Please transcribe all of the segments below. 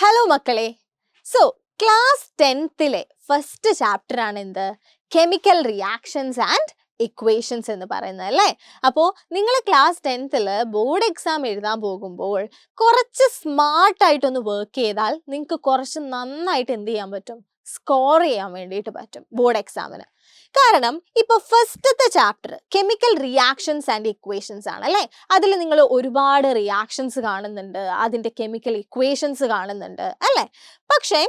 Hello മക്കളെ. Class 10ലെ first chapter ആണ് എന്ത്? കെമിക്കൽ റിയാക്ഷൻസ് ആൻഡ് ഇക്വേഷൻസ് എന്ന് പറയുന്നത് അല്ലേ. അപ്പോൾ നിങ്ങൾ ക്ലാസ് 10ൽ ബോർഡ് എക്സാം എഴുതാൻ പോകുമ്പോൾ കുറച്ച് സ്മാർട്ടായിട്ടൊന്ന് വർക്ക് ചെയ്താൽ നിങ്ങൾക്ക് കുറച്ച് നന്നായിട്ട് എന്ത് ചെയ്യാൻ പറ്റും? സ്കോർ ചെയ്യാൻ വേണ്ടിയിട്ട് പറ്റും ബോർഡ് എക്സാമിന്. കാരണം ഇപ്പോൾ ഫസ്റ്റത്തെ chapter chemical reactions and equations ആണ് അല്ലേ. അതിൽ നിങ്ങൾ ഒരുപാട് റിയാക്ഷൻസ് കാണുന്നുണ്ട്, അതിൻ്റെ കെമിക്കൽ ഇക്വേഷൻസ് കാണുന്നുണ്ട് അല്ലേ. പക്ഷേ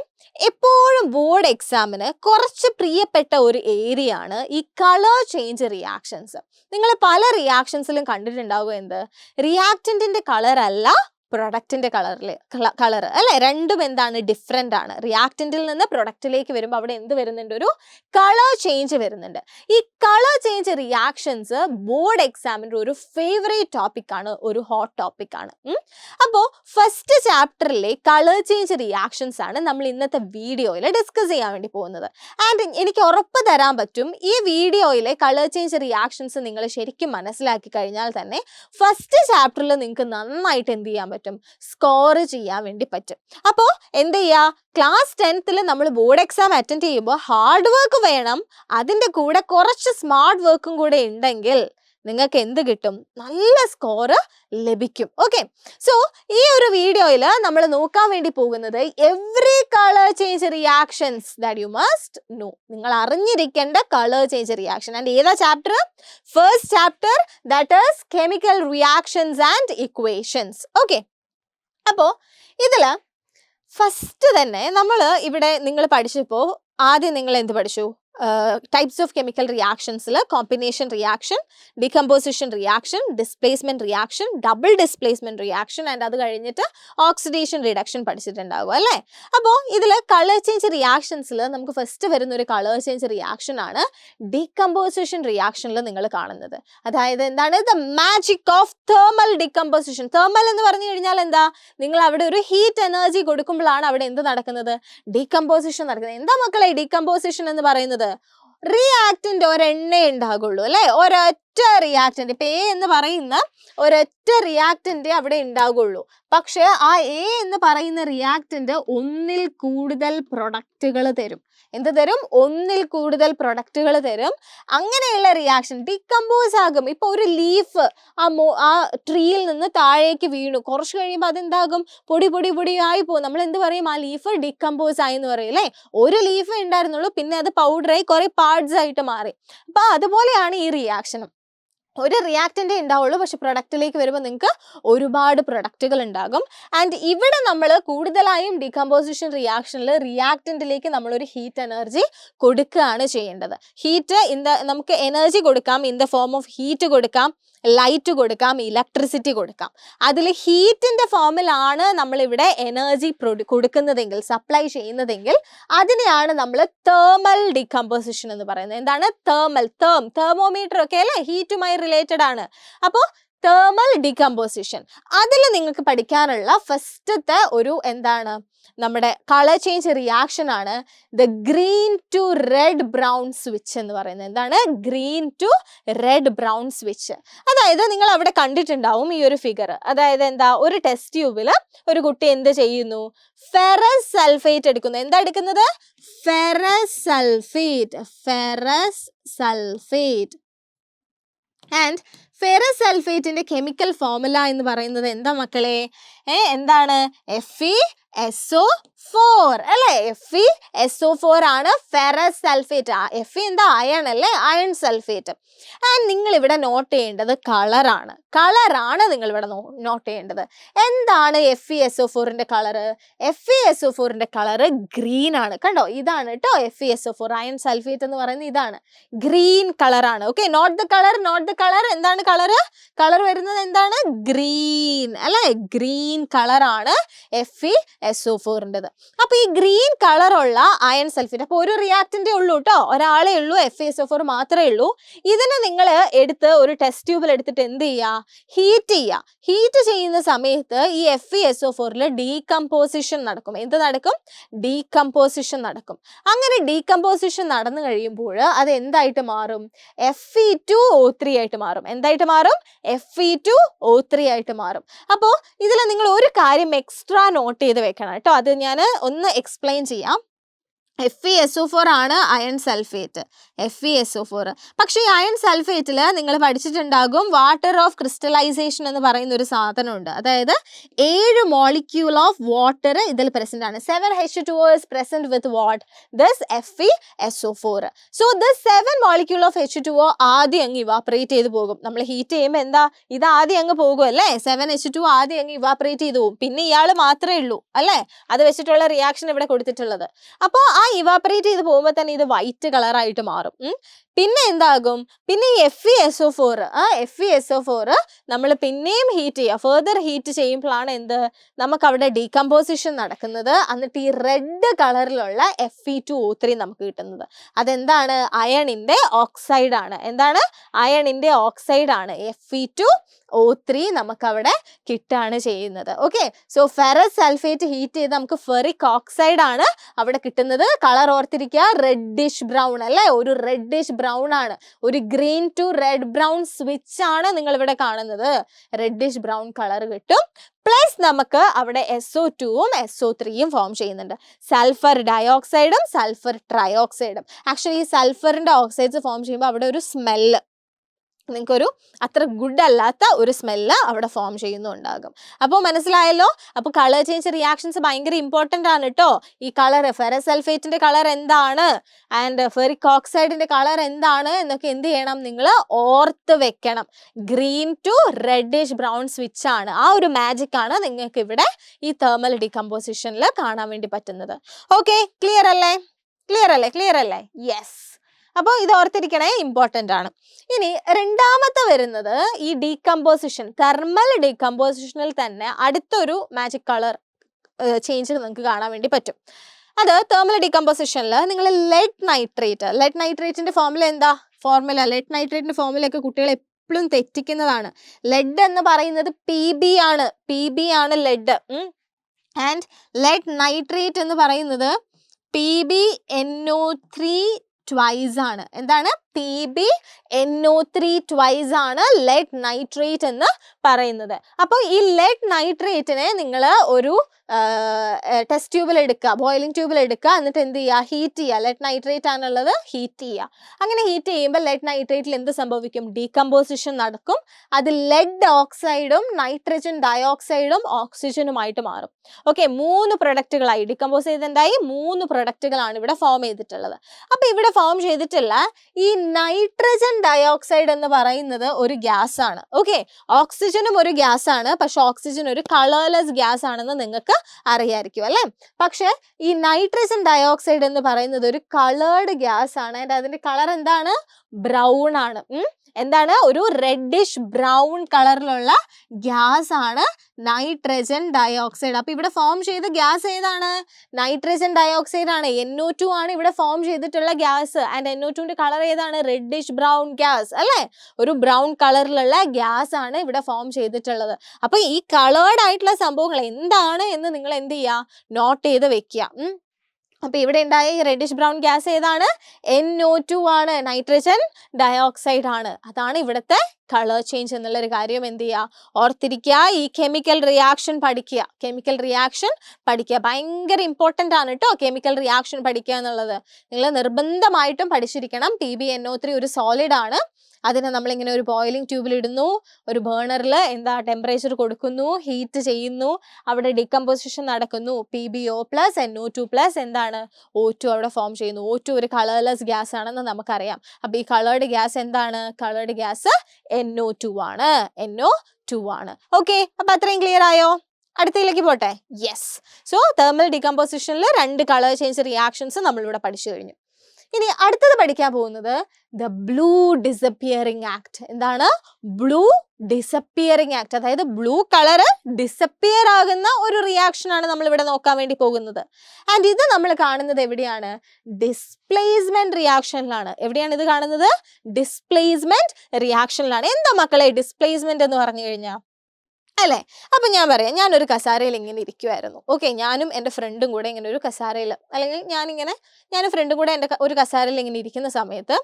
എപ്പോഴും ബോർഡ് എക്സാമിന് കുറച്ച് പ്രിയപ്പെട്ട ഒരു ഏരിയ ആണ് ഈ കളർ ചേഞ്ച് റിയാക്ഷൻസ്. നിങ്ങൾ പല റിയാക്ഷൻസിലും കണ്ടിട്ടുണ്ടാവുക എന്ത്? റിയാക്റ്റൻറ്റിൻ്റെ കളർ അല്ല പ്രൊഡക്റ്റിൻ്റെ കളർ അല്ലേ. രണ്ടും എന്താണ്? ഡിഫറെൻ്റ് ആണ്. റിയാക്റ്റൻറ്റിൽ നിന്ന് പ്രൊഡക്റ്റിലേക്ക് വരുമ്പോൾ അവിടെ എന്ത് വരുന്നുണ്ട്? ഒരു കളർ ചേഞ്ച് വരുന്നുണ്ട്. ഈ കളർ ചേഞ്ച് റിയാക്ഷൻസ് ബോർഡ് എക്സാമിൻ്റെ ഒരു ഫേവറേറ്റ് ടോപ്പിക്കാണ്, ഒരു ഹോട്ട് ടോപ്പിക്കാണ്. അപ്പോൾ ഫസ്റ്റ് ചാപ്റ്ററിലെ കളർ ചേഞ്ച് റിയാക്ഷൻസ് ആണ് നമ്മൾ ഇന്നത്തെ വീഡിയോയിൽ ഡിസ്കസ് ചെയ്യാൻ വേണ്ടി പോകുന്നത്. ആൻഡ് എനിക്ക് ഉറപ്പ് തരാൻ പറ്റും, ഈ വീഡിയോയിലെ കളർ ചേഞ്ച് റിയാക്ഷൻസ് നിങ്ങൾ ശരിക്കും മനസ്സിലാക്കി കഴിഞ്ഞാൽ തന്നെ ഫസ്റ്റ് ചാപ്റ്ററിൽ നിങ്ങൾക്ക് നന്നായിട്ട് എന്ത് ചെയ്യാൻ പറ്റും? സ്കോർ ചെയ്യാൻ വേണ്ടി പറ്റും. അപ്പോൾ എന്ത് ചെയ്യുക? ക്ലാസ് 10ൽ നമ്മൾ ബോർഡ് എക്സാം അറ്റൻഡ് ചെയ്യുമ്പോൾ ഹാർഡ് വർക്ക് വേണം, അതിൻ്റെ കൂടെ കുറച്ച് സ്മാർട്ട് വർക്കും കൂടെ ഉണ്ടെങ്കിൽ നിങ്ങൾക്ക് എന്ത് കിട്ടും? നല്ല സ്കോർ ലഭിക്കും. ഓക്കെ, സോ ഈ ഒരു വീഡിയോയിൽ നമ്മൾ നോക്കാൻ വേണ്ടി പോകുന്നത് every colour change reactions that you must know. നിങ്ങൾ അറിഞ്ഞിരിക്കേണ്ട കളർ ചേഞ്ച് റിയാക്ഷൻ. ആൻഡ് ഏതാ chapter? First chapter, that is chemical reactions and equations. Okay, അപ്പോൾ ഇതിൽ ഫസ്റ്റ് തന്നെ നമ്മൾ ഇവിടെ നിങ്ങൾ പഠിച്ചപ്പോൾ ആദ്യം നിങ്ങൾ എന്ത് പഠിച്ചു? ടൈപ്സ് ഓഫ് കെമിക്കൽ റിയാക്ഷൻസിൽ combination reaction, decomposition reaction, displacement reaction, double displacement reaction and അത് കഴിഞ്ഞിട്ട് ഓക്സിഡേഷൻ റിഡക്ഷൻ പഠിച്ചിട്ടുണ്ടാകും അല്ലേ. അപ്പോൾ ഇതിൽ കളർ ചേഞ്ച് റിയാക്ഷൻസിൽ നമുക്ക് ഫസ്റ്റ് വരുന്ന ഒരു കളർ ചേഞ്ച് റിയാക്ഷൻ ആണ് ഡീകമ്പോസിഷൻ റിയാക്ഷനിൽ നിങ്ങൾ കാണുന്നത്. അതായത് എന്താണ്? The magic of thermal decomposition. Thermal എന്ന് പറഞ്ഞു കഴിഞ്ഞാൽ എന്താ? നിങ്ങൾ അവിടെ ഒരു ഹീറ്റ് എനർജി കൊടുക്കുമ്പോഴാണ് അവിടെ എന്ത് നടക്കുന്നത്? ഡീകമ്പോസിഷൻ നടക്കുന്നത്. എന്താ മക്കളെ ഡീകമ്പോസിഷൻ എന്ന് പറയുന്നത്? റിയാക്റ്റന്റ് ഒരെണ്ണേ ഉണ്ടാകുള്ളൂ അല്ലെ. ഒരൊറ്റ റിയാക്റ്റന്റ്, ഇപ്പൊ എ എന്ന് പറയുന്ന ഒരൊറ്റ റിയാക്റ്റന്റ് അവിടെ ഉണ്ടാകുള്ളൂ. പക്ഷെ ആ എ എന്ന് പറയുന്ന റിയാക്റ്റന്റ് ഒന്നിൽ കൂടുതൽ പ്രൊഡക്റ്റുകൾ തരും. എന്ത് തരും? ഒന്നിൽ കൂടുതൽ പ്രൊഡക്റ്റുകൾ തരും. അങ്ങനെയുള്ള റിയാക്ഷൻ ഡീകമ്പോസ് ആകും. ഇപ്പൊ ഒരു ലീഫ് ആ ട്രീയിൽ നിന്ന് താഴേക്ക് വീണു, കുറച്ച് കഴിയുമ്പോൾ അതെന്താകും? പൊടിയായി പോകും. നമ്മൾ എന്ത് പറയും? ആ ലീഫ് ഡീകമ്പോസ് ആയി എന്ന് പറയും അല്ലേ. ഒരു ലീഫ് ഉണ്ടായിരുന്നുള്ളൂ, പിന്നെ അത് പൗഡറായി കുറെ പാർട്സ് ആയിട്ട് മാറി. അപ്പൊ അതുപോലെയാണ് ഈ റിയാക്ഷനും. ഒരു റിയാക്റ്റൻ്റേ ഉണ്ടാവുള്ളൂ, പക്ഷെ പ്രൊഡക്റ്റിലേക്ക് വരുമ്പോൾ നിങ്ങൾക്ക് ഒരുപാട് പ്രൊഡക്റ്റുകൾ ഉണ്ടാകും. ആൻഡ് ഇവിടെ നമ്മൾ കൂടുതലായും ഡീകമ്പോസിഷൻ റിയാക്ഷനിൽ റിയാക്റ്റൻറ്റിലേക്ക് നമ്മളൊരു ഹീറ്റ് എനർജി കൊടുക്കുകയാണ് ചെയ്യേണ്ടത്. ഹീറ്റ് നമുക്ക് എനർജി കൊടുക്കാം, in the form of heat കൊടുക്കാം, ലൈറ്റ് കൊടുക്കാം, ഇലക്ട്രിസിറ്റി കൊടുക്കാം. അതിൽ ഹീറ്റിൻ്റെ ഫോമിലാണ് നമ്മളിവിടെ എനർജി കൊടുക്കുന്നതെങ്കിൽ, സപ്ലൈ ചെയ്യുന്നതെങ്കിൽ അതിനെയാണ് നമ്മൾ തേർമൽ ഡീകമ്പോസിഷൻ എന്ന് പറയുന്നത്. എന്താണ് തേർമൽ? തെർമോമീറ്റർ ഒക്കെ അല്ലേ, ഹീറ്റുമായി റിലേറ്റഡ് ആണ്. അപ്പോൾ തേർമൽ ഡീകമ്പോസിഷൻ, അതിൽ നിങ്ങൾക്ക് പഠിക്കാനുള്ള ഫസ്റ്റത്തെ ഒരു എന്താണ് നമ്മുടെ കളർ ചേഞ്ച് റിയാക്ഷൻ ആണ് the green to red brown switch എന്ന് പറയുന്നത്. എന്താണ്? Green to red brown switch. അതായത് നിങ്ങൾ അവിടെ കണ്ടിട്ടുണ്ടാവും ഈ ഒരു ഫിഗർ. അതായത് എന്താ? ഒരു ടെസ്റ്റ് ട്യൂബിൽ ഒരു കുട്ടി എന്ത് ചെയ്യുന്നു? ഫെറസ് സൾഫേറ്റ് എടുക്കുന്നു. എന്താ എടുക്കുന്നത്? Ferrous sulphate. ആൻഡ് ഫെറസ് സൾഫേറ്റിന്റെ കെമിക്കൽ ഫോർമുല എന്ന് പറയുന്നത് എന്താ മക്കളെ? എന്താണ്? FeSO4 അല്ലേ. FeSO4 ആണ് ഫെറസ് സൾഫേറ്റ്. എന്താ? അയൺ അല്ലേ, അയൺ സൾഫേറ്റ്. ആൻഡ് നിങ്ങൾ ഇവിടെ നോട്ട് ചെയ്യേണ്ടത് കളറാണ്. നിങ്ങൾ ഇവിടെ നോട്ട് ചെയ്യേണ്ടത്. എന്താണ് FeSO4ന്റെ കളറ്? FeSO4ന്റെ കളറ് ഗ്രീൻ ആണ്. കണ്ടോ, ഇതാണ് കേട്ടോ FeSO4, അയൺ സൾഫേറ്റ് എന്ന് പറയുന്നത് ഇതാണ്, ഗ്രീൻ കളറാണ്. Okay, not the colour. എന്താണ് കളർ വരുന്നത്? എന്താണ്? ഗ്രീൻ അല്ലേ. ഗ്രീൻ കളറാണ് FeSO4ൻ്റെത്. അപ്പൊ ഈ ഗ്രീൻ കളറുള്ള അയൺ സൾഫേറ്റ്, അപ്പൊ ഒരു റിയാക്റ്റന്റേ ഉള്ളൂ കേട്ടോ, ഒരാളേ ഉള്ളൂ, FeSO4 മാത്രമേ ഉള്ളൂ. ഇതിനെ നിങ്ങൾ എടുത്ത് ഒരു ടെസ്റ്റ് ട്യൂബിൽ എടുത്തിട്ട് എന്ത് ചെയ്യുക? ഹീറ്റ് ചെയ്യുന്ന സമയത്ത് ഈ FeSO4ൽ ഡീകമ്പോസിഷൻ നടക്കും. എന്ത് നടക്കും? ഡീകമ്പോസിഷൻ നടക്കും. അങ്ങനെ ഡീകമ്പോസിഷൻ നടന്നു കഴിയുമ്പോൾ അത് എന്തായിട്ട് മാറും? Fe2O3 ആയിട്ട് മാറും. എന്തായിട്ട് മാറും? Fe2O3 ആയിട്ട് മാറും. അപ്പോൾ ഇതിൽ നിങ്ങൾ ഒരു കാര്യം എക്സ്ട്രാ നോട്ട് ചെയ്ത് വെക്കണം കേട്ടോ. അത് ഞാൻ ഒന്ന് എക്സ്പ്ലെയിൻ ചെയ്യാം. FeSO4 ആണ് അയൺ സൾഫേറ്റ്, FeSO4. പക്ഷേ ഈ അയൺ സൾഫേറ്റിൽ നിങ്ങൾ പഠിച്ചിട്ടുണ്ടാകും വാട്ടർ ഓഫ് ക്രിസ്റ്റലൈസേഷൻ എന്ന് പറയുന്ന ഒരു സാധനമുണ്ട്. അതായത് 7 മോളിക്യൂൾ ഓഫ് വാട്ടർ ഇതിൽ പ്രസന്റ് ആണ്. 7H2O is present with what? This FeSO4. So this 7 molecule of H2O ആദ്യം അങ്ങ് ഇവാപ്പറേറ്റ് ചെയ്ത് പോകും. നമ്മൾ ഹീറ്റ് ചെയ്യുമ്പോൾ എന്താ, ഇത് ആദ്യം അങ്ങ് പോകും അല്ലേ, 7H2O ആദ്യം അങ്ങ് ഇവാപ്പറേറ്റ് ചെയ്ത് പോകും. പിന്നെ ഇയാൾ മാത്രമേ ഉള്ളൂ അല്ലേ, അത് വെച്ചിട്ടുള്ള റിയാക്ഷൻ ഇവിടെ കൊടുത്തിട്ടുള്ളത്. അപ്പോൾ ആ ഇവാപ്പറേറ്റ് ചെയ്ത് പോകുമ്പോൾ തന്നെ ഇത് വൈറ്റ് കളറായിട്ട് മാറും. പിന്നെ എന്താകും, പിന്നെ ഈ FeSO4 നമ്മൾ പിന്നെയും ഹീറ്റ് ചെയ്യുക, ഫെർദർ ഹീറ്റ് ചെയ്യുമ്പോഴാണ് എന്ത്, നമുക്ക് അവിടെ ഡീകമ്പോസിഷൻ നടക്കുന്നത്. എന്നിട്ട് ഈ റെഡ് കളറിലുള്ള Fe2O3 നമുക്ക് കിട്ടുന്നത്. അതെന്താണ്, അയണിന്റെ ഓക്സൈഡ് ആണ്. എന്താണ്, അയണിന്റെ ഓക്സൈഡ് ആണ്. Fe2O3 നമുക്ക് അവിടെ കിട്ടാണ് ചെയ്യുന്നത്. Okay, so ferrous sulphate heat ചെയ്ത് നമുക്ക് ഫെറിക് ഓക്സൈഡ് ആണ് അവിടെ കിട്ടുന്നത്. കളർ ഓർത്തിരിക്കുക, റെഡിഷ് ബ്രൗൺ അല്ലേ, ഒരു റെഡിഷ് ബ്രൗൺ ആണ്, ഒരു green to red brown switch ആണ് നിങ്ങൾ ഇവിടെ കാണുന്നത്. റെഡിഷ് ബ്രൗൺ കളർ കിട്ടും. പ്ലസ് നമുക്ക് അവിടെ SO2ഉം SO3യും ഫോം ചെയ്യുന്നുണ്ട്. സൾഫർ ഡയോക്സൈഡും സൾഫർ ട്രയോക്സൈഡും. ആക്ച്വലി ഈ സൾഫറിന്റെ ഓക്സൈഡ്സ് ഫോം ചെയ്യുമ്പോൾ അവിടെ ഒരു സ്മെല്ല്, നിങ്ങൾക്കൊരു അത്ര ഗുഡ് അല്ലാത്ത ഒരു സ്മെല്ല് അവിടെ ഫോം ചെയ്യുന്നുണ്ടാകും. അപ്പോൾ മനസ്സിലായല്ലോ. അപ്പോൾ കളർ ചേഞ്ച് റിയാക്ഷൻസ് ഭയങ്കര ഇമ്പോർട്ടൻ്റ് ആണ് കേട്ടോ. ഈ കളർ, ഫെറസ് സൾഫേറ്റിന്റെ കളർ എന്താണ് ആൻഡ് ഫെറിക് ഓക്സൈഡിന്റെ കളർ എന്താണ് എന്നൊക്കെ എന്ത് ചെയ്യണം, നിങ്ങൾ ഓർത്ത് വെക്കണം. Green to reddish brown switch ആണ്. ആ ഒരു മാജിക് ആണ് നിങ്ങൾക്ക് ഇവിടെ ഈ തെർമൽ ഡീകമ്പോസിഷനിൽ കാണാൻ വേണ്ടി പറ്റുന്നത്. ഓക്കെ, ക്ലിയർ അല്ലേ? യെസ്. അപ്പോൾ ഇത് ഓർത്തിരിക്കണേ, ഇമ്പോർട്ടൻ്റ് ആണ്. ഇനി രണ്ടാമത്തെ വരുന്നത് ഈ ഡീകമ്പോസിഷൻ, തെർമൽ ഡീകമ്പോസിഷനിൽ തന്നെ അടുത്തൊരു മാജിക് കളർ ചേഞ്ച് നിങ്ങൾക്ക് കാണാൻ വേണ്ടി പറ്റും. അത് തെർമൽ ഡീകമ്പോസിഷനിൽ നിങ്ങൾ ലെഡ് നൈട്രേറ്റിന്റെ ഫോർമുല എന്താ, ലെഡ് നൈട്രേറ്റിന്റെ ഫോർമുലയൊക്കെ കുട്ടികൾ എപ്പോഴും തെറ്റിക്കുന്നതാണ്. ലെഡ് എന്ന് പറയുന്നത് PB ആണ് ലെഡ്. ആൻഡ് ലെഡ് നൈട്രേറ്റ് എന്ന് പറയുന്നത് PbNO3 ട്വൈസ് ആണ്. എന്താണ്, PbNO3 ട്വൈസ് ആണ് ലെഡ് നൈട്രേറ്റ് എന്ന് പറയുന്നത്. അപ്പോൾ ഈ ലെഡ് നൈട്രേറ്റിനെ നിങ്ങൾ ഒരു ടെസ്റ്റ് ട്യൂബിൽ എടുക്കുക, ബോയിലിംഗ് ട്യൂബിൽ എടുക്കുക, എന്നിട്ട് എന്ത് ചെയ്യുക, ഹീറ്റ് ചെയ്യുക. ലെഡ് നൈട്രേറ്റ് ആണുള്ളത്, ഹീറ്റ് ചെയ്യുക. അങ്ങനെ ഹീറ്റ് ചെയ്യുമ്പോൾ ലെഡ് നൈട്രേറ്റിൽ എന്ത് സംഭവിക്കും, ഡീകമ്പോസിഷൻ നടക്കും. അത് ലെഡ് ഓക്സൈഡും നൈട്രജൻ ഡയോക്സൈഡും ഓക്സിജനുമായിട്ട് മാറും. ഓക്കെ, 3 പ്രൊഡക്റ്റുകളായി ഡീകമ്പോസ് ചെയ്ത് എന്തായി, 3 പ്രൊഡക്റ്റുകളാണ് ഇവിടെ ഫോം ചെയ്തിട്ടുള്ളത്. അപ്പോൾ ഇവിടെ ഫോം ചെയ്തിട്ടുള്ള ഈ നൈട്രജൻ ഡയോക്സൈഡ് എന്ന് പറയുന്നത് ഒരു ഗ്യാസ് ആണ്. ഓക്കെ, ഓക്സിജനും ഒരു ഗ്യാസ് ആണ്, പക്ഷെ ഓക്സിജൻ ഒരു കളർലെസ് ഗ്യാസ് ആണെന്ന് നിങ്ങൾക്ക് അറിയായിരിക്കും അല്ലെ. പക്ഷെ ഈ നൈട്രജൻ ഡയോക്സൈഡ് എന്ന് പറയുന്നത് ഒരു കളേർഡ് ഗ്യാസ് ആണ്. അതിന്റെ കളർ എന്താണ്, ബ്രൗൺ ആണ്. എന്താണ്, ഒരു റെഡിഷ് ബ്രൗൺ കളറിലുള്ള ഗ്യാസ് ആണ് നൈട്രജൻ ഡയോക്സൈഡ്. അപ്പൊ ഇവിടെ ഫോം ചെയ്ത ഗ്യാസ് ഏതാണ്, നൈട്രജൻ ഡയോക്സൈഡ് ആണ്. NO2 ആണ് ഇവിടെ ഫോം ചെയ്തിട്ടുള്ള ഗ്യാസ്. ആൻഡ് NO2ന്റെ കളർ ഏതാണ്, റെഡിഷ് ബ്രൗൺ ഗ്യാസ് അല്ലെ, ഒരു ബ്രൗൺ കളറിലുള്ള ഗ്യാസ് ആണ് ഇവിടെ ഫോം ചെയ്തിട്ടുള്ളത്. അപ്പൊ ഈ കളേർഡ് ആയിട്ടുള്ള സംഭവങ്ങൾ എന്താണ് എന്ന് നിങ്ങൾ എന്ത് ചെയ്യുക, നോട്ട് ചെയ്ത് വെക്കുക. അപ്പൊ ഇവിടെ ഉണ്ടായ ഈ റെഡിഷ് ബ്രൗൺ ഗ്യാസ് ഏതാണ്, NO2 ആണ്, നൈട്രജൻ ഡയോക്സൈഡ് ആണ്. അതാണ് ഇവിടുത്തെ കളർ ചേഞ്ച് എന്നുള്ളൊരു കാര്യം എന്ത് ചെയ്യുക, ഓർത്തിരിക്കുക. ഈ കെമിക്കൽ റിയാക്ഷൻ പഠിക്കുക, ഭയങ്കര ഇമ്പോർട്ടൻ്റ് ആണ് കേട്ടോ. കെമിക്കൽ റിയാക്ഷൻ പഠിക്കുക എന്നുള്ളത് നിങ്ങൾ നിർബന്ധമായിട്ടും പഠിച്ചിരിക്കണം. PbNO3 ഒരു സോളിഡ് ആണ്. അതിനെ നമ്മളിങ്ങനെ ഒരു ബോയിലിംഗ് ട്യൂബിൽ ഇടുന്നു, ഒരു ബേണറിൽ എന്താ ടെമ്പറേച്ചർ കൊടുക്കുന്നു, ഹീറ്റ് ചെയ്യുന്നു, അവിടെ ഡീകമ്പോസിഷൻ നടക്കുന്നു. PbO+NO2+ എന്താണ്, O2 അവിടെ ഫോം ചെയ്യുന്നു. O2 ഒരു കളർലെസ് ഗ്യാസ് ആണെന്ന് നമുക്കറിയാം. അപ്പൊ ഈ കളേർഡ് ഗ്യാസ് എന്താണ്, കളേർഡ് ഗ്യാസ് NO2 ആണ്. ഓക്കെ, അപ്പൊ അത്രയും ക്ലിയർ ആയോ? അടുത്തതിലേക്ക് പോട്ടെ. യെസ്. സോ തെർമൽ ഡീകമ്പോസിഷനിൽ 2 കളർ ചേഞ്ച് റിയാക്ഷൻസ് നമ്മളിവിടെ പഠിച്ചു കഴിഞ്ഞു. ഇനി അടുത്തത് പഠിക്കാൻ പോകുന്നത് ദ ബ്ലൂ ഡിസപ്പിയറിംഗ് ആക്ട്. എന്താണ്, ബ്ലൂ ഡിസപ്പിയറിംഗ് ആക്ട്. അതായത് ബ്ലൂ കളർ ഡിസപ്പിയർ ആകുന്ന ഒരു റിയാക്ഷൻ ആണ് നമ്മൾ ഇവിടെ നോക്കാൻ വേണ്ടി പോകുന്നത്. ആൻഡ് ഇത് നമ്മൾ കാണുന്നത് എവിടെയാണ്, ഡിസ്പ്ലേസ്മെന്റ് റിയാക്ഷനിലാണ്. എവിടെയാണ് ഇത് കാണുന്നത്, ഡിസ്പ്ലേസ്മെന്റ് റിയാക്ഷനിലാണ്. എന്താ മക്കളെ ഡിസ്പ്ലേസ്മെന്റ് എന്ന് പറഞ്ഞു കഴിഞ്ഞാൽ അല്ലേ? അപ്പൊ ഞാൻ പറയാം, ഞാനൊരു കസാരയിൽ ഇങ്ങനെ ഇരിക്കുമായിരുന്നു. ഓക്കെ, ഞാനും എൻ്റെ ഫ്രണ്ടും കൂടെ ഇങ്ങനെ ഒരു കസാരയിൽ, അല്ലെങ്കിൽ ഞാനും ഫ്രണ്ടും കൂടെ എൻ്റെ ഒരു കസാരയിൽ ഇങ്ങനെ ഇരിക്കുന്ന സമയത്ത്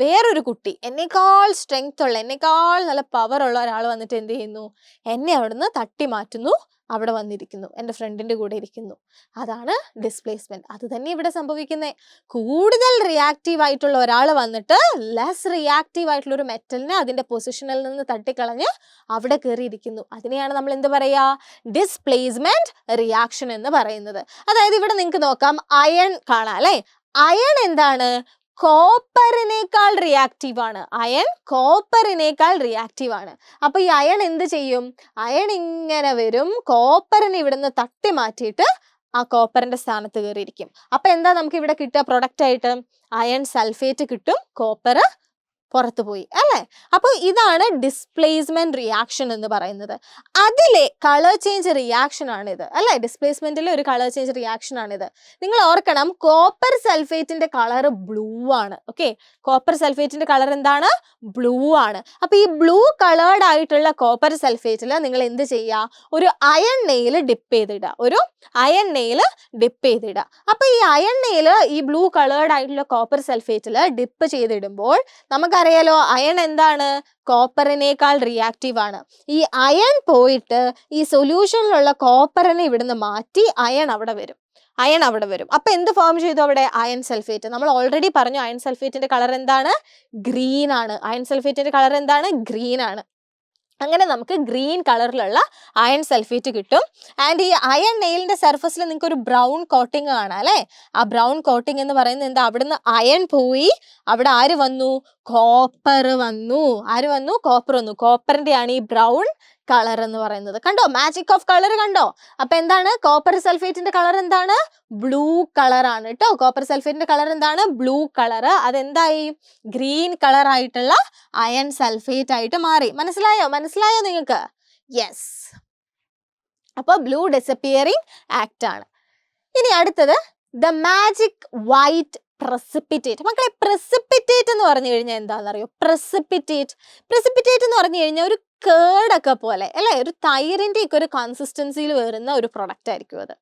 വേറൊരു കുട്ടി, എന്നേക്കാൾ സ്ട്രെങ്ത് ഉള്ള, എന്നേക്കാൾ നല്ല പവർ ഉള്ള ഒരാൾ വന്നിട്ട് എന്ത് ചെയ്യുന്നു, എന്നെ അവിടുന്ന് തട്ടി മാറ്റുന്നു, അവിടെ വന്നിരിക്കുന്നു, എൻ്റെ ഫ്രണ്ടിൻ്റെ കൂടെ ഇരിക്കുന്നു. അതാണ് ഡിസ്പ്ലേസ്മെന്റ്. അത് തന്നെ ഇവിടെ സംഭവിക്കുന്നത്. കൂടുതൽ റിയാക്റ്റീവ് ആയിട്ടുള്ള ഒരാൾ വന്നിട്ട് ലെസ് റിയാക്റ്റീവ് ആയിട്ടുള്ള ഒരു മെറ്റലിനെ അതിൻ്റെ പൊസിഷനിൽ നിന്ന് തട്ടിക്കളഞ്ഞ് അവിടെ കയറിയിരിക്കുന്നു. അതിനെയാണ് നമ്മൾ എന്ത് പറയുക? ഡിസ്പ്ലേസ്മെന്റ് റിയാക്ഷൻ എന്ന് പറയുന്നത്. അതായത് ഇവിടെ നിങ്ങൾക്ക് നോക്കാം, അയൺ കാണാം അല്ലേ? അയൺ എന്താണ്? കോപ്പറിനേക്കാൾ റിയാക്റ്റീവ് ആണ്. അയൺ കോപ്പറിനേക്കാൾ റിയാക്റ്റീവ് ആണ്. അപ്പൊ ഈ അയൺ എന്ത് ചെയ്യും? അയൺ ഇങ്ങനെ വരും, കോപ്പറിനെ ഇവിടുന്ന് തട്ടി മാറ്റിയിട്ട് ആ കോപ്പറിന്റെ സ്ഥാനത്ത് കയറിയിരിക്കും. അപ്പൊ എന്താ നമുക്ക് ഇവിടെ കിട്ടുക പ്രൊഡക്റ്റ് ആയിട്ട്? അയൺ സൾഫേറ്റ് കിട്ടും, കോപ്പർ പുറത്തു പോയി അല്ലേ? അപ്പോൾ ഇതാണ് ഡിസ്പ്ലേസ്മെന്റ് റിയാക്ഷൻ എന്ന് പറയുന്നത്. അതിലെ കളർ ചേഞ്ച് റിയാക്ഷൻ ആണിത് അല്ലേ? ഡിസ്പ്ലേസ്മെന്റിലെ ഒരു കളർ ചേഞ്ച് റിയാക്ഷൻ ആണിത്. നിങ്ങൾ ഓർക്കണം, കോപ്പർ സൾഫേറ്റിന്റെ കളർ ബ്ലൂ ആണ്. ഓക്കെ, കോപ്പർ സൾഫേറ്റിന്റെ കളർ എന്താണ്? ബ്ലൂ ആണ്. അപ്പൊ ഈ ബ്ലൂ കളേർഡ് ആയിട്ടുള്ള കോപ്പർ സൾഫേറ്റിൽ നിങ്ങൾ എന്ത് ചെയ്യുക? ഒരു അയൺ നെയിൽ ഡിപ്പ് ചെയ്തിടുക. ഒരു അയൺ നെയിൽ ഡിപ്പ് ചെയ്തിടുക. അപ്പൊ ഈ അയൺ നെയിൽ ഈ ബ്ലൂ കളേർഡ് ആയിട്ടുള്ള കോപ്പർ സൾഫേറ്റിൽ ഡിപ്പ് ചെയ്തിടുമ്പോൾ നമുക്കറിയാലോ, അയൺ എന്താണ്? കോപ്പറിനേക്കാൾ റിയാക്റ്റീവ് ആണ്. ഈ അയൺ പോയിട്ട് ഈ സൊല്യൂഷനിലുള്ള കോപ്പറിനെ ഇവിടുന്ന് മാറ്റി അയൺ അവിടെ വരും. അപ്പൊ എന്ത് ഫോം ചെയ്തു അവിടെ? Iron sulphate. നമ്മൾ ഓൾറെഡി പറഞ്ഞു അയൺ സൾഫേറ്റിന്റെ കളർ എന്താണ്? ഗ്രീൻ ആണ്. അയൺ സൾഫേറ്റിന്റെ കളർ എന്താണ്? ഗ്രീൻ ആണ്. അങ്ങനെ നമുക്ക് ഗ്രീൻ കളറിലുള്ള അയൺ സൾഫേറ്റ് കിട്ടും. ആൻഡ് ഈ അയൺ നെയിലിന്റെ സർഫസിൽ നിങ്ങൾക്ക് ഒരു ബ്രൗൺ കോട്ടിങ് കാണാം അല്ലേ? ആ ബ്രൗൺ കോട്ടിങ് എന്ന് പറയുന്നത് എന്താ? അവിടുന്ന് അയൺ പോയി അവിടെ ആര് വന്നു? കോപ്പർ വന്നു. ആര് വന്നു? കോപ്പർ വന്നു. കോപ്പറിന്റെ ആണ് ഈ ബ്രൗൺ കളർ എന്ന് പറയുന്നത്. കണ്ടോ? മാജിക് ഓഫ് കളർ കണ്ടോ? അപ്പൊ എന്താണ്? കോപ്പർ സൾഫേറ്റിന്റെ കളർ എന്താണ്? ബ്ലൂ കളർ ആണ് കേട്ടോ. കോപ്പർ സൾഫേറ്റിന്റെ കളർ എന്താണ്? Blue colour. അതെന്തായി? ഗ്രീൻ കളർ ആയിട്ടുള്ള അയൺ സൾഫേറ്റ് ആയിട്ട് മാറി. മനസ്സിലായോ നിങ്ങൾക്ക്? യെസ്. അപ്പൊ ബ്ലൂ ഡിസപ്പിയറിംഗ് ആക്ട് ആണ്. ഇനി അടുത്തത് ദ മാജിക് വൈറ്റ് പ്രസിപ്പിറ്റേറ്റ്. മക്കളെ, പ്രസിപ്പിറ്റേറ്റ് എന്ന് പറഞ്ഞു കഴിഞ്ഞാൽ എന്താണെന്നറിയോ? പ്രസിപ്പിറ്റേറ്റ് എന്ന് പറഞ്ഞു കഴിഞ്ഞാൽ ഒരു കേടൊക്കെ പോലെ അല്ലേ? ഒരു തൈരിന്റെ ഒക്കെ ഒരു കൺസിസ്റ്റൻസിയിൽ വരുന്ന ഒരു പ്രൊഡക്റ്റ് ആയിരിക്കും അത്.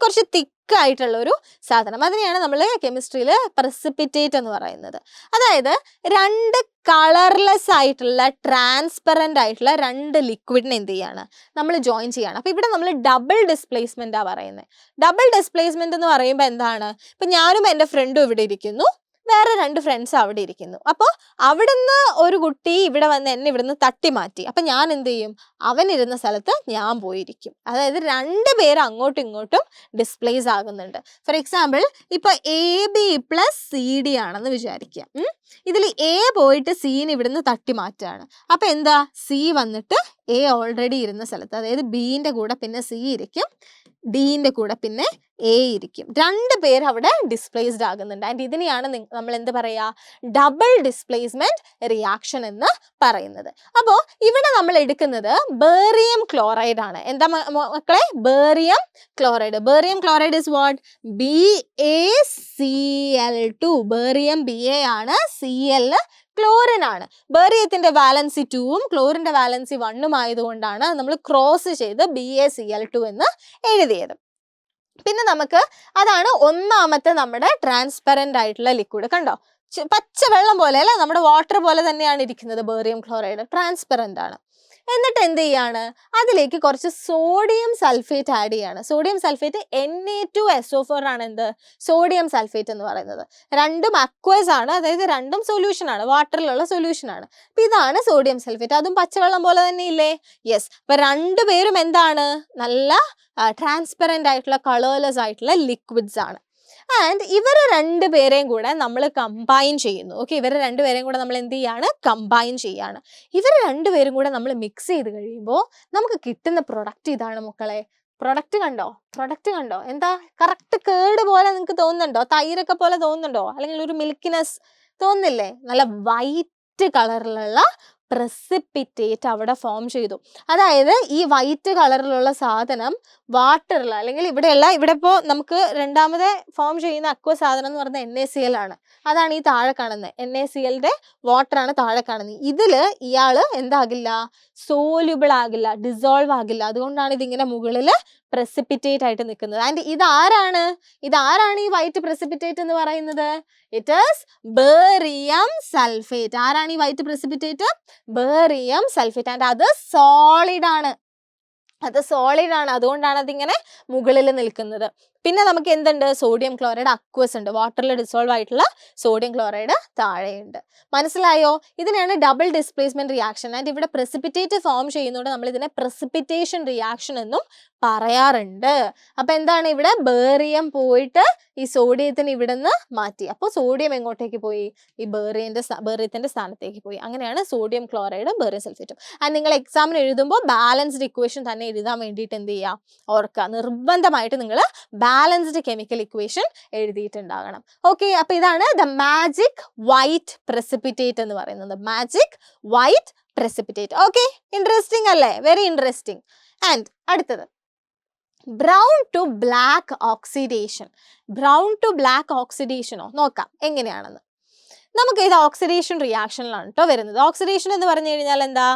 കുറച്ച് തിക്കായിട്ടുള്ള ഒരു സാധനം. അതിനെയാണ് നമ്മൾ കെമിസ്ട്രിയിൽ പ്രസിപ്പിറ്റേറ്റ് എന്ന് പറയുന്നത്. അതായത് രണ്ട് കളർലെസ് ആയിട്ടുള്ള ട്രാൻസ്പെറന്റ് ആയിട്ടുള്ള രണ്ട് ലിക്വിഡിനെ എന്ത് ചെയ്യാണ്? നമ്മൾ ജോയിൻ ചെയ്യാണ്. അപ്പൊ ഇവിടെ നമ്മൾ ഡബിൾ ഡിസ്പ്ലേസ്മെന്റ് ആ പറയുന്നത്. ഡബിൾ ഡിസ്പ്ലേസ്മെന്റ് എന്ന് പറയുമ്പോൾ എന്താണ്? ഇപ്പൊ ഞാനും എൻ്റെ ഫ്രണ്ടും ഇവിടെ ഇരിക്കുന്നു, വേറെ രണ്ട് ഫ്രണ്ട്സ് അവിടെ ഇരിക്കുന്നു. അപ്പോൾ അവിടുന്ന് ഒരു കുട്ടി ഇവിടെ വന്ന് എന്നെ ഇവിടുന്ന് തട്ടി മാറ്റി. അപ്പൊ ഞാൻ എന്ത് ചെയ്യും? അവൻ ഇരുന്ന സ്ഥലത്ത് ഞാൻ പോയിരിക്കും. അതായത് രണ്ടുപേരും അങ്ങോട്ടും ഇങ്ങോട്ടും ഡിസ്പ്ലേസ് ആകുന്നുണ്ട്. ഫോർ എക്സാമ്പിൾ, ഇപ്പൊ AB+CD ആണെന്ന് വിചാരിക്കുക. ഇതിൽ A പോയിട്ട് സീന് ഇവിടുന്ന് തട്ടി മാറ്റാണ്. അപ്പൊ എന്താ? C വന്നിട്ട് A ഓൾറെഡി ഇരുന്ന സ്ഥലത്ത്, അതായത് ബിന്റെ കൂടെ പിന്നെ C ഇരിക്കും, ഡിന്റെ കൂടെ പിന്നെ A ഇരിക്കും. രണ്ട് പേര് അവിടെ ഡിസ്പ്ലേസ്ഡ് ആകുന്നുണ്ട്. ആൻഡ് ഇതിനെയാണ് നമ്മൾ എന്ത് പറയാ? ഡബിൾ ഡിസ്പ്ലേസ്മെന്റ് റിയാക്ഷൻ എന്ന് പറയുന്നത്. അപ്പോൾ ഇവിടെ നമ്മൾ എടുക്കുന്നത് ബേറിയം ക്ലോറൈഡ് ആണ്. എന്താ മക്കളെ? Barium chloride. Barium chloride is what? BaCl2. Barium Ba ആണ്, Cl ക്ലോറിൻ ആണ്. ബേറിയത്തിന്റെ വാലൻസി 2ഉം ക്ലോറിന്റെ വാലൻസി 1ഉം ആയതുകൊണ്ടാണ് നമ്മൾ ക്രോസ് ചെയ്ത് BaCl2 എന്ന് എഴുതിയത്. പിന്നെ നമുക്ക് അതാണ് ഒന്നാമത്തെ നമ്മുടെ ട്രാൻസ്പെറന്റ് ആയിട്ടുള്ള ലിക്വിഡ്. കണ്ടോ? പച്ച വെള്ളം പോലെ അല്ല, നമ്മുടെ വാട്ടർ പോലെ തന്നെയാണ് ഇരിക്കുന്നത്. ബേറിയം ക്ലോറൈഡ് ട്രാൻസ്പെറന്റ് ആണ്. എന്നിട്ട് എന്ത് ചെയ്യാണ്? അതിലേക്ക് കുറച്ച് സോഡിയം സൾഫേറ്റ് ആഡ് ചെയ്യാണ്. സോഡിയം സൾഫേറ്റ് Na2SO4 ആണ്. എന്ത്? സോഡിയം സൾഫേറ്റ് എന്ന് പറയുന്നത്. രണ്ടും അക്വസ് ആണ്, അതായത് രണ്ടും സൊല്യൂഷൻ ആണ്, വാട്ടറിലുള്ള സൊല്യൂഷൻ ആണ്. അപ്പൊ ഇതാണ് സോഡിയം സൾഫേറ്റ്. അതും പച്ചവെള്ളം പോലെ തന്നെ ഇല്ലേ? യെസ്. അപ്പൊ രണ്ടുപേരും എന്താണ്? നല്ല ട്രാൻസ്പെറന്റ് ആയിട്ടുള്ള കളർലെസ് ആയിട്ടുള്ള ലിക്വിഡ്സ് ആണ്. ആൻഡ് ഇവർ രണ്ടുപേരെയും കൂടെ നമ്മൾ കമ്പൈൻ ചെയ്യുന്നു. ഓക്കെ, ഇവർ രണ്ടുപേരെയും കൂടെ നമ്മൾ എന്ത് ചെയ്യാണ്? കമ്പൈൻ ചെയ്യാണ്. ഇവർ രണ്ടുപേരും കൂടെ നമ്മൾ മിക്സ് ചെയ്ത് കഴിയുമ്പോൾ നമുക്ക് കിട്ടുന്ന പ്രൊഡക്റ്റ് ഇതാണ് മക്കളെ. പ്രൊഡക്റ്റ് കണ്ടോ? എന്താ? കറക്റ്റ് കേട് പോലെ നിങ്ങൾക്ക് തോന്നുന്നുണ്ടോ? തൈരൊക്കെ പോലെ തോന്നുന്നുണ്ടോ? അല്ലെങ്കിൽ ഒരു മിൽക്കിനെസ് തോന്നുന്നില്ലേ? നല്ല വൈറ്റ് കളറിലുള്ള പ്രസിപ്പിറ്റേറ്റ് അവിടെ ഫോം ചെയ്തു. അതായത് ഈ വൈറ്റ് കളറിലുള്ള സാധനം വാട്ടറിൽ, അല്ലെങ്കിൽ ഇവിടെ ഇപ്പോൾ നമുക്ക് രണ്ടാമത് ഫോം ചെയ്യുന്ന അക്വ സാധനം എന്ന് പറയുന്നത് NaCl ആണ്. അതാണ് ഈ താഴെ കാണുന്നത്. NaClന്റെ വാട്ടർ ആണ് താഴെ കാണുന്നത്. ഇതില് ഇയാള് എന്താകില്ല? സോല്യൂബിൾ ആകില്ല, ഡിസോൾവ് ആകില്ല. അതുകൊണ്ടാണ് ഇതിങ്ങനെ മുകളിൽ പ്രസിപ്പിറ്റേറ്റ് ആയിട്ട് നിൽക്കുന്നത്. ആൻഡ് ഇതാരാണ് ഈ വൈറ്റ് പ്രസിപ്പിറ്റേറ്റ് എന്ന് പറയുന്നത്? It is barium sulphate. ആരാണ് ഈ white precipitate? Barium sulphate. And അത് സോളിഡ് ആണ്. അത് സോളിഡ് ആണ്, അതുകൊണ്ടാണ് അതിങ്ങനെ മുകളിൽ നിൽക്കുന്നത്. പിന്നെ നമുക്ക് എന്തുണ്ട്, സോഡിയം ക്ലോറൈഡ് അക്വസ് ഉണ്ട്, വാട്ടറിൽ ഡിസോൾവ് ആയിട്ടുള്ള സോഡിയം ക്ലോറൈഡ് താഴെയുണ്ട്. മനസ്സിലായോ? ഇതിനാണ് ഡബിൾ ഡിസ്പ്ലേസ്മെന്റ് റിയാക്ഷൻ. ആൻഡ് ഇവിടെ പ്രസിപ്പിറ്റേറ്റ് ഫോം ചെയ്യുന്നതുകൊണ്ട് നമ്മൾ ഇതിനെ പ്രസിപ്പിറ്റേഷൻ റിയാക്ഷൻ എന്നും പറയാറുണ്ട്. അപ്പൊ എന്താണ്, ഇവിടെ ബേറിയം പോയിട്ട് ഈ സോഡിയത്തിന് ഇവിടെ നിന്ന് മാറ്റി. അപ്പോൾ സോഡിയം എങ്ങോട്ടേക്ക് പോയി, ഈ ബേറിയത്തിന്റെ സ്ഥാനത്തേക്ക് പോയി. അങ്ങനെയാണ് സോഡിയം ക്ലോറൈഡ് ബേറിയം സൾഫേറ്റും. ആൻഡ് നിങ്ങൾ എക്സാമിന് എഴുതുമ്പോൾ ബാലൻസ്ഡ് ഇക്വേഷൻ തന്നെ എഴുതാൻ വേണ്ടിയിട്ട് എന്ത് ചെയ്യുക, ഓർക്കുക, നിർബന്ധമായിട്ട് നിങ്ങൾ ബാലൻസ്ഡ് കെമിക്കൽ ഇക്വേഷൻ എഴുതിയിട്ടുണ്ടാകണം. ഓക്കെ, അപ്പൊ ഇതാണ് ദ മാജിക് വൈറ്റ് പ്രസിപ്പിറ്റേറ്റ് എന്ന് പറയുന്നത്. Magic white precipitate. Okay, interesting അല്ലേ? Very interesting. ആൻഡ് അടുത്തത് brown to black oxidation. Brown to black ഓക്സിഡേഷനോ നോക്കാം എങ്ങനെയാണെന്ന്. നമുക്ക് ഇത് ഓക്സിഡേഷൻ റിയാക്ഷനിലാണ് കേട്ടോ വരുന്നത്. ഓക്സിഡേഷൻ എന്ന് പറഞ്ഞു കഴിഞ്ഞാൽ എന്താ,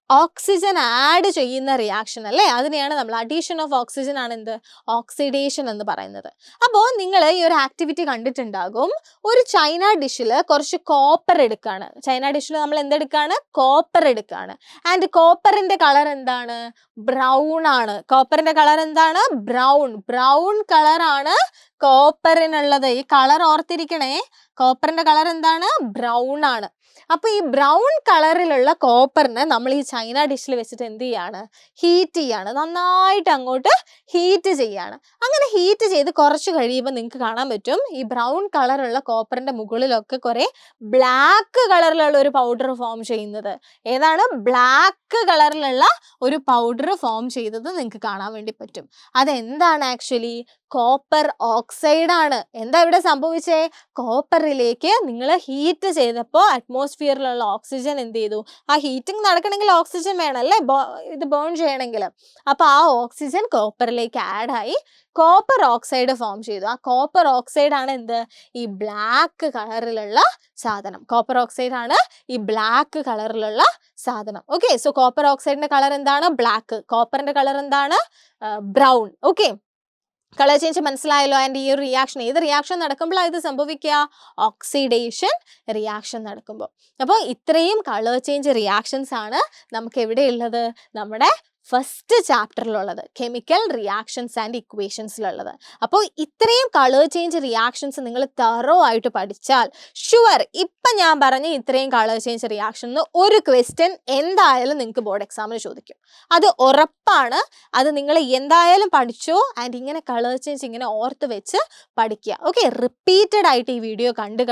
ഓക്സിജൻ ആഡ് ചെയ്യുന്ന റിയാക്ഷൻ അല്ലേ, അതിനെയാണ് നമ്മൾ അഡീഷൻ ഓഫ് ഓക്സിജൻ ആണ് എന്ത്, ഓക്സിഡേഷൻ എന്ന് പറയുന്നത്. അപ്പോൾ നിങ്ങൾ ഈ ഒരു ആക്ടിവിറ്റി കണ്ടിട്ടുണ്ടാകും. ഒരു ചൈന ഡിഷിൽ കുറച്ച് കോപ്പർ എടുക്കുകയാണ്. ചൈന ഡിഷിൽ നമ്മൾ എന്തെടുക്കുകയാണ്, കോപ്പർ എടുക്കുകയാണ്. ആൻഡ് കോപ്പറിന്റെ കളർ എന്താണ്, ബ്രൗൺ ആണ്. കോപ്പറിന്റെ കളർ എന്താണ്, ബ്രൗൺ. ബ്രൗൺ കളറാണ് കോപ്പറിനുള്ളത്. ഈ കളർ ഓർത്തിരിക്കണേ, കോപ്പറിന്റെ കളർ എന്താണ്, ബ്രൗൺ ആണ്. അപ്പൊ ഈ ബ്രൗൺ കളറിലുള്ള കോപ്പറിനെ നമ്മൾ ഈ ചൈന ഡിഷിൽ വെച്ചിട്ട് എന്ത് ചെയ്യാണ്, ഹീറ്റ് ചെയ്യാണ്, നന്നായിട്ട് അങ്ങോട്ട് ഹീറ്റ് ചെയ്യാണ്. അങ്ങനെ ഹീറ്റ് ചെയ്ത് കുറച്ച് കഴിയുമ്പോൾ നിങ്ങൾക്ക് കാണാൻ പറ്റും ഈ ബ്രൗൺ കളറുള്ള കോപ്പറിന്റെ മുകളിലൊക്കെ കുറെ ബ്ലാക്ക് കളറിലുള്ള ഒരു പൗഡർ ഫോം ചെയ്യുന്നത്. ഏതാണ്, ബ്ലാക്ക് കളറിലുള്ള ഒരു പൗഡർ ഫോം ചെയ്തത് നിങ്ങൾക്ക് കാണാൻ വേണ്ടി പറ്റും. അതെന്താണ് ആക്ച്വലി, കോപ്പർ ഓക്സൈഡ് ആണ്. എന്താ ഇവിടെ സംഭവിച്ചേ, കോപ്പറിലേക്ക് നിങ്ങൾ ഹീറ്റ് ചെയ്തപ്പോൾ അറ്റ്മോസ്ഫിയറിലുള്ള ഓക്സിജൻ എന്ത് ചെയ്തു, ആ ഹീറ്റിംഗ് നടക്കണമെങ്കിൽ ഓക്സിജൻ വേണമല്ലേ, ഇത് ബേൺ ചെയ്യണമെങ്കിൽ. അപ്പൊ ആ ഓക്സിജൻ കോപ്പറിലേക്ക് ആഡ് ആയി കോപ്പർ ഓക്സൈഡ് ഫോം ചെയ്തു. ആ കോപ്പർ ഓക്സൈഡ് ആണ് എന്ത്, ഈ ബ്ലാക്ക് കളറിലുള്ള സാധനം. കോപ്പർ ഓക്സൈഡ് ആണ് ഈ ബ്ലാക്ക് കളറിലുള്ള സാധനം. ഓക്കെ, സോ കോപ്പർ ഓക്സൈഡിന്റെ കളർ എന്താണ്, ബ്ലാക്ക്. കോപ്പറിന്റെ കളർ എന്താണ്, ബ്രൗൺ. ഓക്കെ, കളർ ചേഞ്ച് മനസ്സിലായല്ലോ. ആൻഡ് ഈ ഒരു റിയാക്ഷൻ, ഏത് റിയാക്ഷൻ നടക്കുമ്പോഴാണ് ഇത് സംഭവിക്കുക, ഓക്സിഡേഷൻ റിയാക്ഷൻ നടക്കുമ്പോൾ. അപ്പോൾ ഇത്രയും കളർ ചേഞ്ച് റിയാക്ഷൻസ് ആണ് നമുക്ക് എവിടെയുള്ളത്, നമ്മുടെ ഫസ്റ്റ് ചാപ്റ്ററിലുള്ളത്, കെമിക്കൽ റിയാക്ഷൻസ് ആൻഡ് ഇക്വേഷൻസിലുള്ളത്. അപ്പോൾ ഇത്രയും കളർ ചേഞ്ച് റിയാക്ഷൻസ് നിങ്ങൾ തറോ ആയിട്ട് പഠിച്ചാൽ ഷുവർ ഇപ്പം ഞാൻ പറഞ്ഞ ഇത്രയും കളർ ചേഞ്ച് റിയാക്ഷൻ ഒരു ക്വസ്റ്റ്യൻ എന്തായാലും നിങ്ങൾക്ക് ബോർഡ് എക്സാമിന് ചോദിക്കും. അത് ഉറപ്പാണ്. അത് നിങ്ങൾ എന്തായാലും പഠിച്ചോ. ആൻഡ് ഇങ്ങനെ കളർ ചേഞ്ച് ഇങ്ങനെ ഓർത്ത് വെച്ച് പഠിക്കുക. ഓക്കെ, റിപ്പീറ്റഡ് ആയിട്ട് ഈ വീഡിയോ കണ്ട്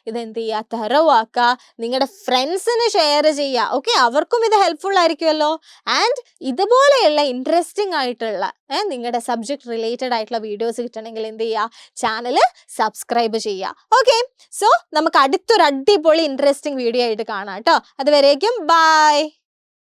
ഇതെന്ത് ചെയ്യുക, തറോ ആക്കുക, നിങ്ങളുടെ ഫ്രണ്ട്സിന് ഷെയർ ചെയ്യുക. ഓക്കെ, അവർക്കും ഇത് ഹെൽപ്ഫുൾ ആയിരിക്കുമല്ലോ. ആൻഡ് ഇതുപോലെയുള്ള ഇൻട്രസ്റ്റിംഗ് ആയിട്ടുള്ള നിങ്ങളുടെ സബ്ജക്ട് റിലേറ്റഡ് ആയിട്ടുള്ള വീഡിയോസ് കിട്ടണമെങ്കിൽ എന്ത് ചെയ്യുക, ചാനൽ സബ്സ്ക്രൈബ് ചെയ്യുക. ഓക്കെ, സോ നമുക്ക് അടുത്തൊരു അടിപൊളി ഇൻട്രസ്റ്റിംഗ് വീഡിയോ ആയിട്ട് കാണാം കേട്ടോ. അതുവരേക്കും ബൈ.